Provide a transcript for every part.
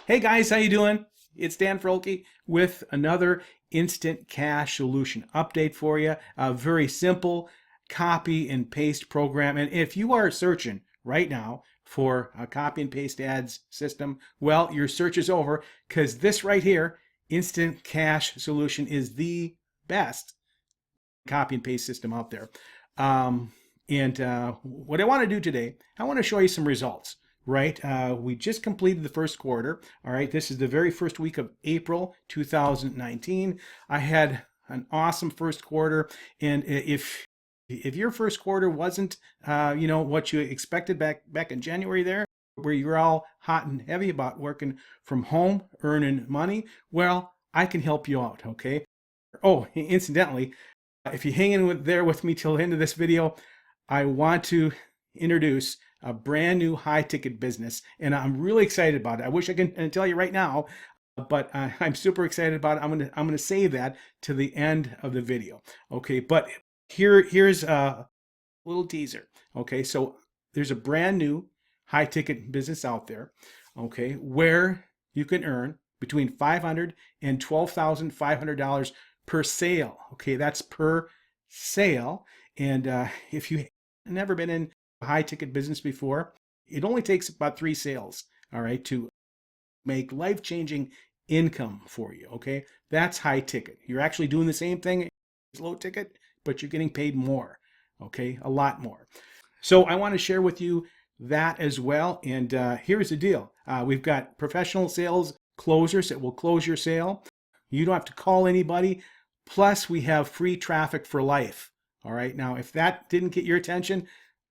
Hey guys, how you doing? It's Dan Frolke with another instant cash solution update for you. A very simple copy and paste program. And if you are searching right now for a copy and paste ads system, well, your search is over because this right here, instant cash solution, is the best copy and paste system out there. What I want to do today, I want to show you some results. Right, we just completed the first quarter. All right, this is the very first week of April 2019. I had an awesome first quarter, and if your first quarter wasn't what you expected back in January there, where you're all hot and heavy about working from home, earning money, well, I can help you out. Okay. Oh, incidentally, if you hang in there with me till the end of this video, I want to introduce a brand new high ticket business, and I'm really excited about it. I wish I can tell you right now, but I'm super excited about it. I'm gonna save that to the end of the video. Okay, but here's a little teaser. Okay, so there's a brand new high ticket business out there. Okay, where you can earn between $500 and $12,500 per sale. Okay, that's per sale. And if you never been in high ticket business before, it only takes about 3 sales, all right, to make life-changing income for you. Okay, that's high ticket. You're actually doing the same thing as low ticket, but you're getting paid more. Okay, a lot more. So I want to share with you that as well. And here's the deal. We've got professional sales closers that will close your sale. You don't have to call anybody. Plus, we have free traffic for life. All right, now if that didn't get your attention,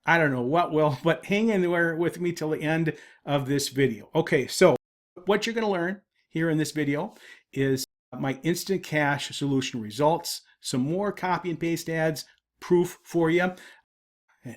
I don't know what will, but hang in there with me till the end of this video. Okay, so what you're going to learn here in this video is my instant cash solution results, some more copy and paste ads proof for you.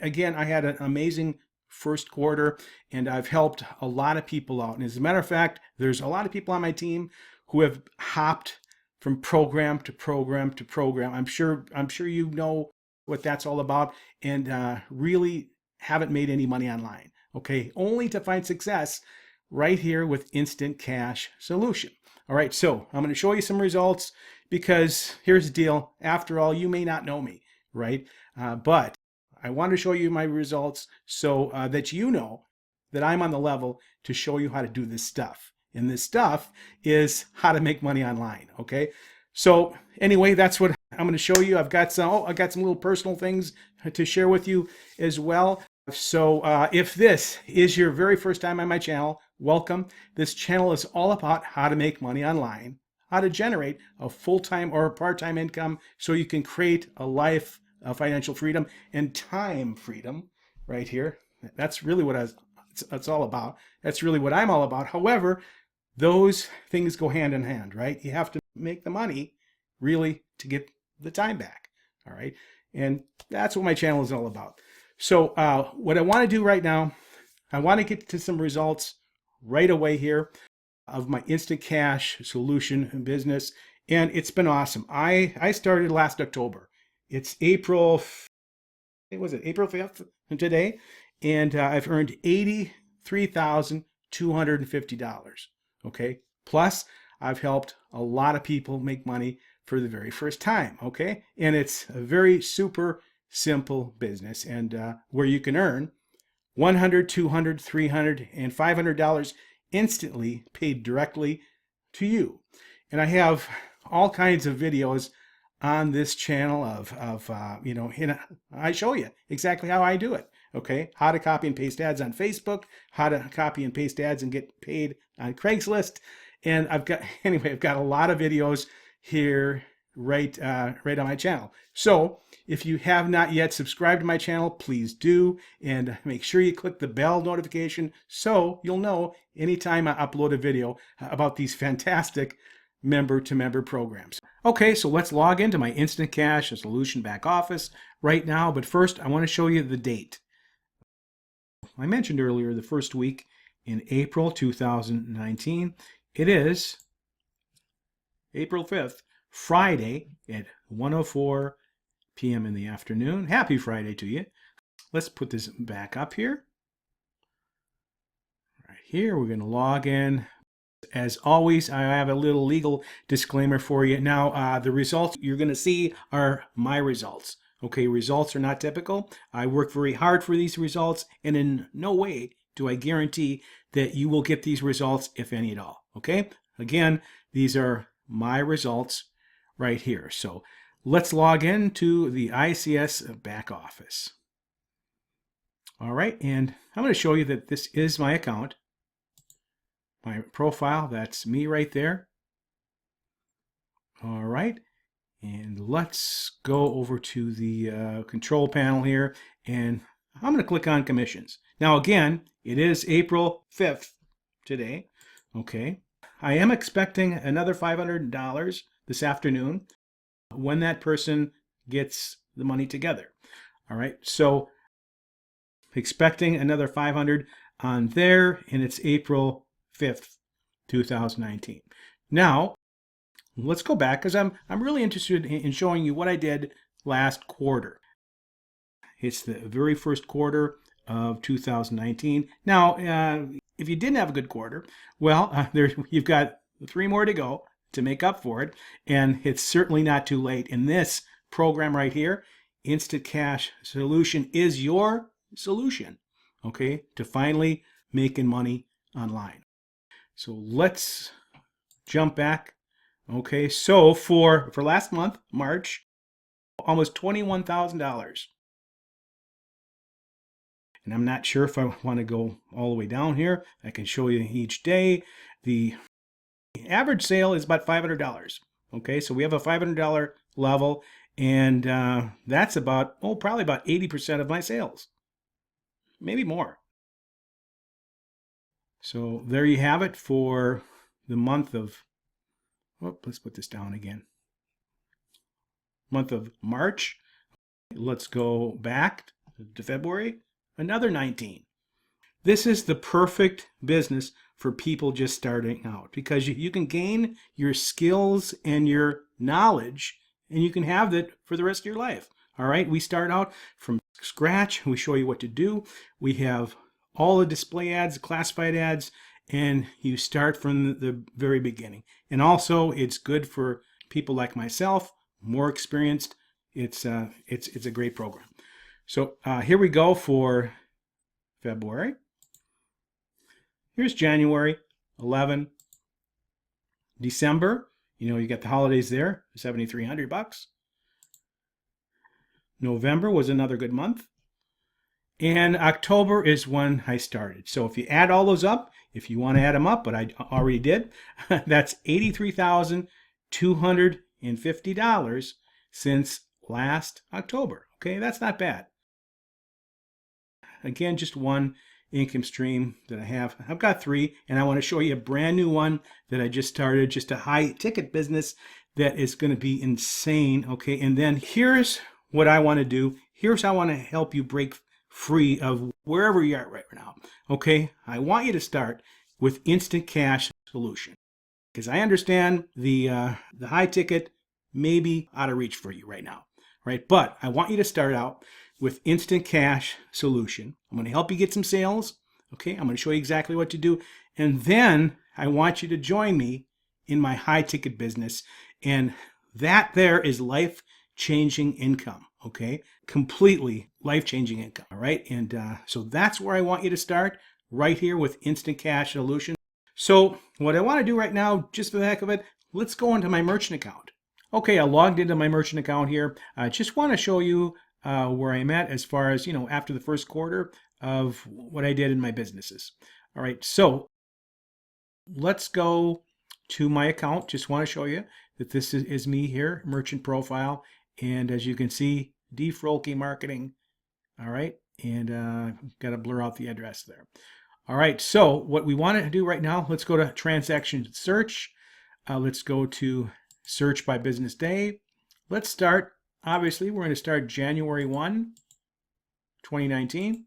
Again, I had an amazing first quarter, and I've helped a lot of people out. And as a matter of fact, there's a lot of people on my team who have hopped from program to program to program. I'm sure you know what that's all about, and really haven't made any money online. Okay, only to find success right here with instant cash solution. All right, so I'm going to show you some results because here's the deal. After all, you may not know me, right? But I want to show you my results so that you know that I'm on the level to show you how to do this stuff. And this stuff is how to make money online. Okay, so anyway, that's what I'm going to show you. I've got some little personal things to share with you as well. So if this is your very first time on my channel, welcome. This channel is all about how to make money online, how to generate a full-time or a part-time income so you can create a life of financial freedom and time freedom right here. That's really what it's all about. That's really what I'm all about. However, those things go hand in hand, right? You have to make the money really to get the time back. All right. And that's what my channel is all about. So what I want to do right now, I want to get to some results right away here of my instant cash solution business. And it's been awesome. I started last October. It's April 5th today. And I've earned $83,250. Okay. Plus, I've helped a lot of people make money for the very first time. Okay. And it's a very super simple business, and where you can earn $100, $200, $300, and $500 instantly paid directly to you. And I have all kinds of videos on this channel I show you exactly how I do it. Okay, how to copy and paste ads on Facebook, how to copy and paste ads and get paid on Craigslist, and I've got a lot of videos here right on my channel. So if you have not yet subscribed to my channel, please do, and make sure you click the bell notification so you'll know anytime I upload a video about these fantastic member-to-member programs. Okay, so let's log into my instant cash solution back office right now, but first I want to show you the date. I mentioned earlier the first week in April 2019. It is April 5th, Friday at 1:04 p.m. in the afternoon. Happy Friday to you. Let's put this back up here. Right here, we're going to log in As always, I have a little legal disclaimer for you. Now, the results you're going to see are my results. Okay, results are not typical. I work very hard for these results, and in no way do I guarantee that you will get these results, if any at all. Okay, again, these are my results right here. So let's log into the ICS back office. All right, and I'm going to show you that this is my account. My profile, that's me right there. All right, and let's go over to the control panel here, and I'm going to click on commissions. Now again, it is April 5th today. Okay, I am expecting another $500 this afternoon when that person gets the money together. All right, so expecting another 500 on there, and it's April 5th, 2019. Now, let's go back because I'm really interested in showing you what I did last quarter. It's the very first quarter of 2019. Now, if you didn't have a good quarter, well, you've got 3 more to go to make up for it, and it's certainly not too late. In this program right here, Instant Cash Solution is your solution, okay, to finally making money online. So let's jump back. Okay, so for last month, March, almost $21,000. And I'm not sure if I want to go all the way down here. I can show you each day. The average sale is about $500. Okay, so we have a $500 level, and that's about, probably about 80% of my sales. Maybe more. So there you have it for the month of, let's put this down again. Month of March. Let's go back to February, another 19. This is the perfect business for people just starting out because you can gain your skills and your knowledge, and you can have that for the rest of your life. All right, we start out from scratch. We show you what to do. We have all the display ads, classified ads, and you start from the very beginning. And also, it's good for people like myself, more experienced. It's a great program. So here we go for February. Here's January, 11. December, you got the holidays there, $7,300. November was another good month. And October is when I started. So if you add all those up, if you want to add them up, but I already did, that's $83,250 since last October. Okay, that's not bad. Again, just one income stream that I have. I've got 3, and I want to show you a brand new one that I just started, just a high ticket business that is going to be insane. Okay, and then here's what I want to do. Here's how I want to help you break free of wherever you're at right now. Okay, I want you to start with Instant Cash Solution because I understand the high ticket may be out of reach for you right now, right? But I want you to start out with Instant Cash Solution. I'm going to help you get some sales. Okay, I'm going to show you exactly what to do, and then I want you to join me in my high ticket business, and that there is life-changing income. Okay, completely life-changing income. All right, and so that's where I want you to start, right here with Instant Cash Solution. So what I want to do right now, just for the heck of it, let's go into my merchant account. Okay, I logged into my merchant account here. I just want to show you where I'm at as far as, after the first quarter of what I did in my businesses. All right, so let's go to my account. Just want to show you that this is me here, merchant profile. And as you can see, D. Frolke Marketing. All right, and got to blur out the address there. All right, so what we want to do right now, let's go to transaction search. Let's go to search by business day. Let's start, obviously, we're going to start January 1, 2019.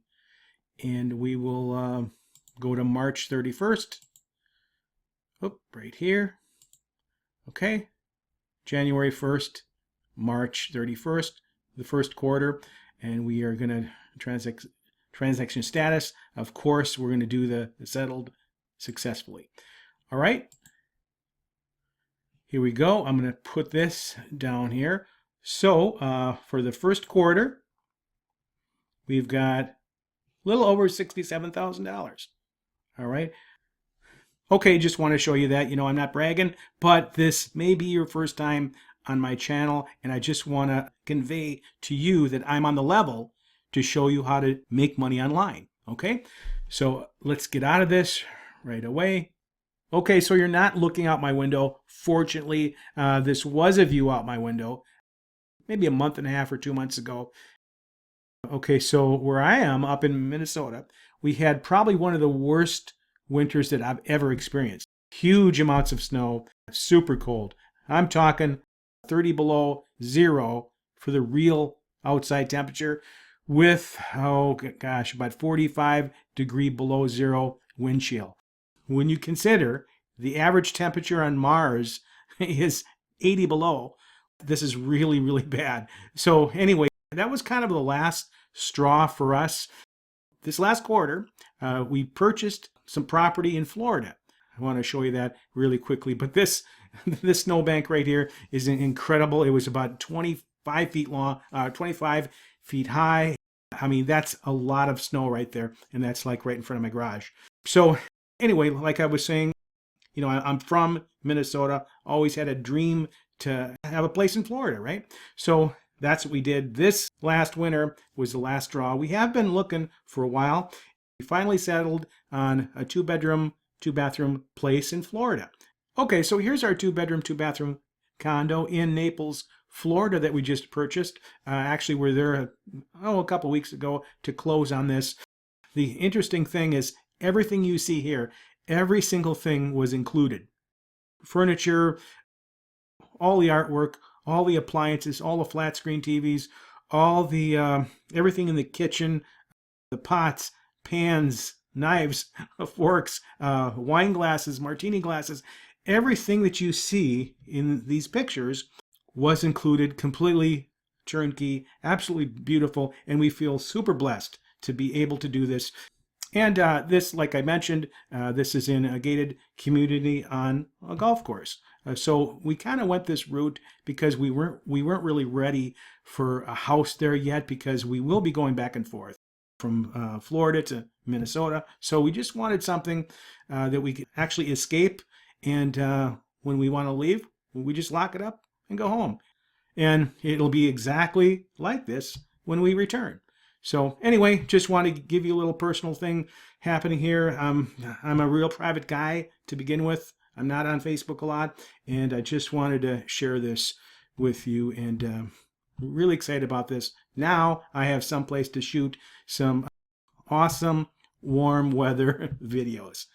And we will go to March 31st. Oop, right here. Okay, January 1st, March 31st, the first quarter. And we are going to transaction status. Of course, we're going to do the settled successfully. All right, Here we go. I'm going to put this down here. So for the first quarter, we've got a little over $67,000. All right. Okay, just want to show you that. I'm not bragging, but this may be your first time on my channel, and I just want to convey to you that I'm on the level to show you how to make money online. Okay, so let's get out of this right away. Okay, so you're not looking out my window. Fortunately, this was a view out my window maybe a month and a half or 2 months ago. Okay, so where I am up in Minnesota, we had probably one of the worst winters that I've ever experienced. Huge amounts of snow, super cold. I'm talking 30 below zero for the real outside temperature with, oh gosh, about 45 degree below zero wind chill. When you consider the average temperature on Mars is 80 below, this is really, really bad. So anyway, that was kind of the last straw for us. This last quarter, we purchased some property in Florida. I want to show you that really quickly. But this snowbank right here is incredible. It was about 25 feet long, 25 feet high. I mean, that's a lot of snow right there. And that's like right in front of my garage. So anyway, like I was saying, I'm from Minnesota, always had a dream to have a place in Florida, right? So that's what we did. This last winter was the last straw. We have been looking for a while. We finally settled on a 2-bedroom, 2-bathroom place in Florida. Okay, so here's our 2-bedroom, 2-bathroom condo in Naples, Florida that we just purchased. Actually, we're there a couple weeks ago to close on this. The interesting thing is everything you see here, every single thing was included. Furniture, all the artwork, all the appliances, all the flat screen TVs, all the everything in the kitchen, the pots, pans, knives, forks, wine glasses, martini glasses, everything that you see in these pictures was included, completely turnkey, absolutely beautiful, and we feel super blessed to be able to do this. And this, like I mentioned, this is in a gated community on a golf course. So we kind of went this route because we weren't really ready for a house there yet, because we will be going back and forth from Florida to Minnesota. So we just wanted something that we could actually escape, and when we want to leave, we just lock it up and go home. And it'll be exactly like this when we return. So anyway, just want to give you a little personal thing happening here. I'm a real private guy to begin with. I'm not on Facebook a lot, and I just wanted to share this with you, and really excited about this. Now I have someplace to shoot some awesome warm weather videos.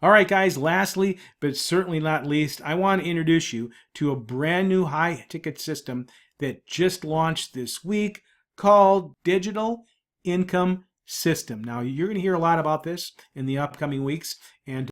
All right, guys, lastly, but certainly not least, I want to introduce you to a brand new high-ticket system that just launched this week, called Digital Income System. Now, you're going to hear a lot about this in the upcoming weeks, and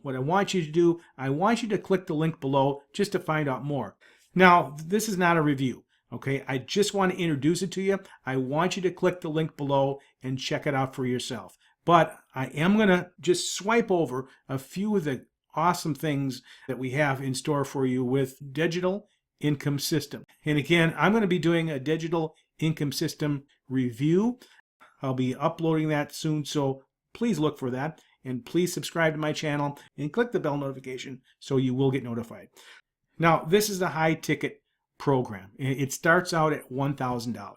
what I want you to do, I want you to click the link below just to find out more. Now, this is not a review, okay? I just want to introduce it to you. I want you to click the link below and check it out for yourself. But I am going to just swipe over a few of the awesome things that we have in store for you with Digital Income System. And again, I'm going to be doing a Digital Income System review. I'll be uploading that soon, so please look for that, and please subscribe to my channel and click the bell notification so you will get notified. Now, this is a high ticket program. It starts out at $1,000.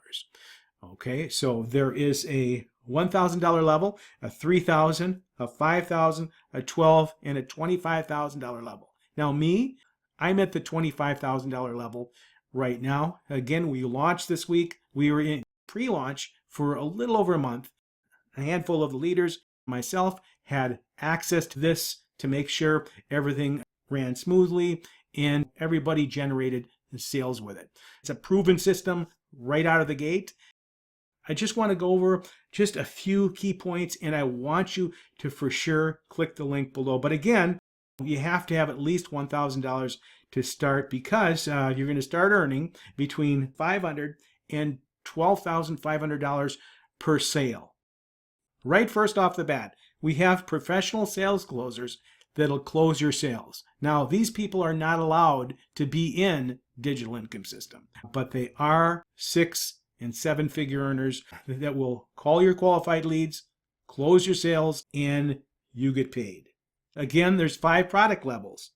Okay, so there is a $1,000 level, a $3,000, a $5,000, a $12,000, and a $25,000 level. Now I'm at the $25,000 level right now. Again, we launched this week. We were in pre-launch for a little over a month. A handful of the leaders, myself, had access to this to make sure everything ran smoothly and everybody generated sales with it. It's a proven system right out of the gate. I just want to go over just a few key points, and I want you to for sure click the link below. But again, you have to have at least $1,000 to start, because you're going to start earning between $500 and $12,500 per sale. Right first off the bat, we have professional sales closers that'll close your sales. Now, these people are not allowed to be in digital income system, but they are 6 and 7 figure earners that will call your qualified leads, close your sales, and you get paid. Again, there's 5 product levels: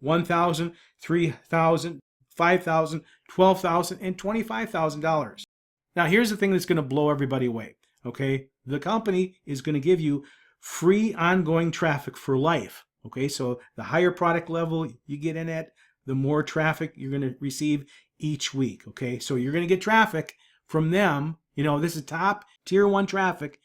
$1,000, $3,000, $5,000, $12,000, and $25,000. Now, here's the thing that's going to blow everybody away. Okay, the company is going to give you free ongoing traffic for life. Okay, so the higher product level you get in at, the more traffic you're going to receive each week. Okay, so you're going to get traffic from them. You know, this is top tier 1 traffic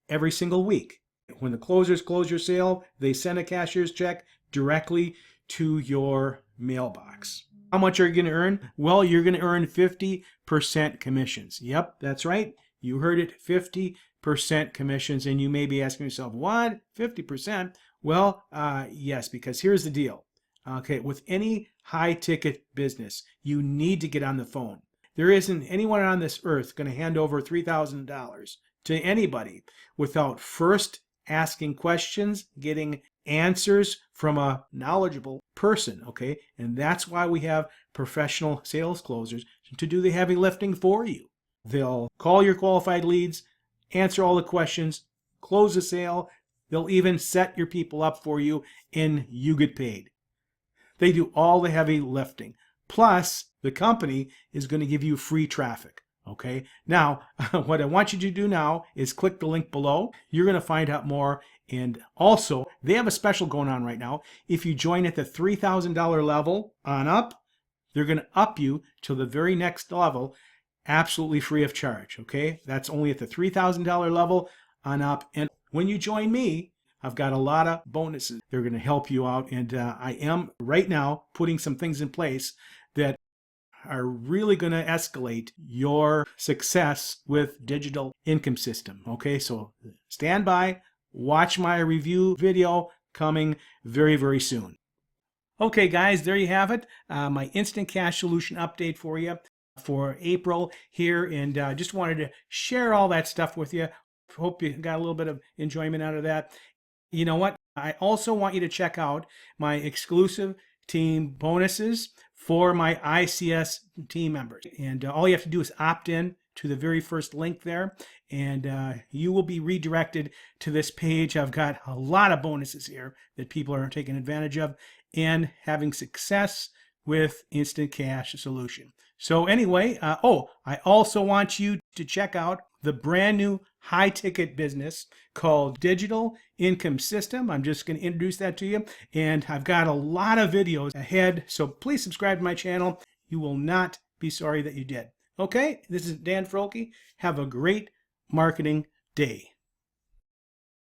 every single week. When the closers close your sale, they send a cashier's check directly to your mailbox. How much are you going to earn? Well, you're going to earn 50% commissions. Yep, that's right. You heard it, 50% commissions. And you may be asking yourself, what? 50%? Well, yes, because here's the deal. Okay, with any high-ticket business, you need to get on the phone. There isn't anyone on this earth going to hand over $3,000 to anybody without first asking questions, getting answers from a knowledgeable person, okay? And that's why we have professional sales closers to do the heavy lifting for you. They'll call your qualified leads, answer all the questions, close the sale. They'll even set your people up for you, and you get paid. They do all the heavy lifting. Plus, the company is going to give you free traffic. Okay, now what I want you to do now is click the link below. You're going to find out more. And also, they have a special going on right now. If you join at the $3,000 level on up, they're going to up you to the very next level absolutely free of charge. Okay, that's only at the $3,000 level on up. And when you join me, I've got a lot of bonuses. They're going to help you out. And I am right now putting some things in place that are really going to escalate your success with digital income system. Okay, so stand by, watch my review video coming very, very soon. Okay, guys, there you have it. My instant cash solution update for you for April here, and just wanted to share all that stuff with you. Hope you got a little bit of enjoyment out of that. You know what? I also want you to check out my exclusive team bonuses for my ICS team members. And all you have to do is opt in to the very first link there, and you will be redirected to this page. I've got a lot of bonuses here that people are taking advantage of and having success with Instant Cash Solution. So anyway, I also want you to check out the brand new high ticket business called Digital Income System. I'm just going to introduce that to you, and I've got a lot of videos ahead, so please subscribe to my channel. You will not be sorry that you did. Okay, this is Dan Froelke. Have a great marketing day.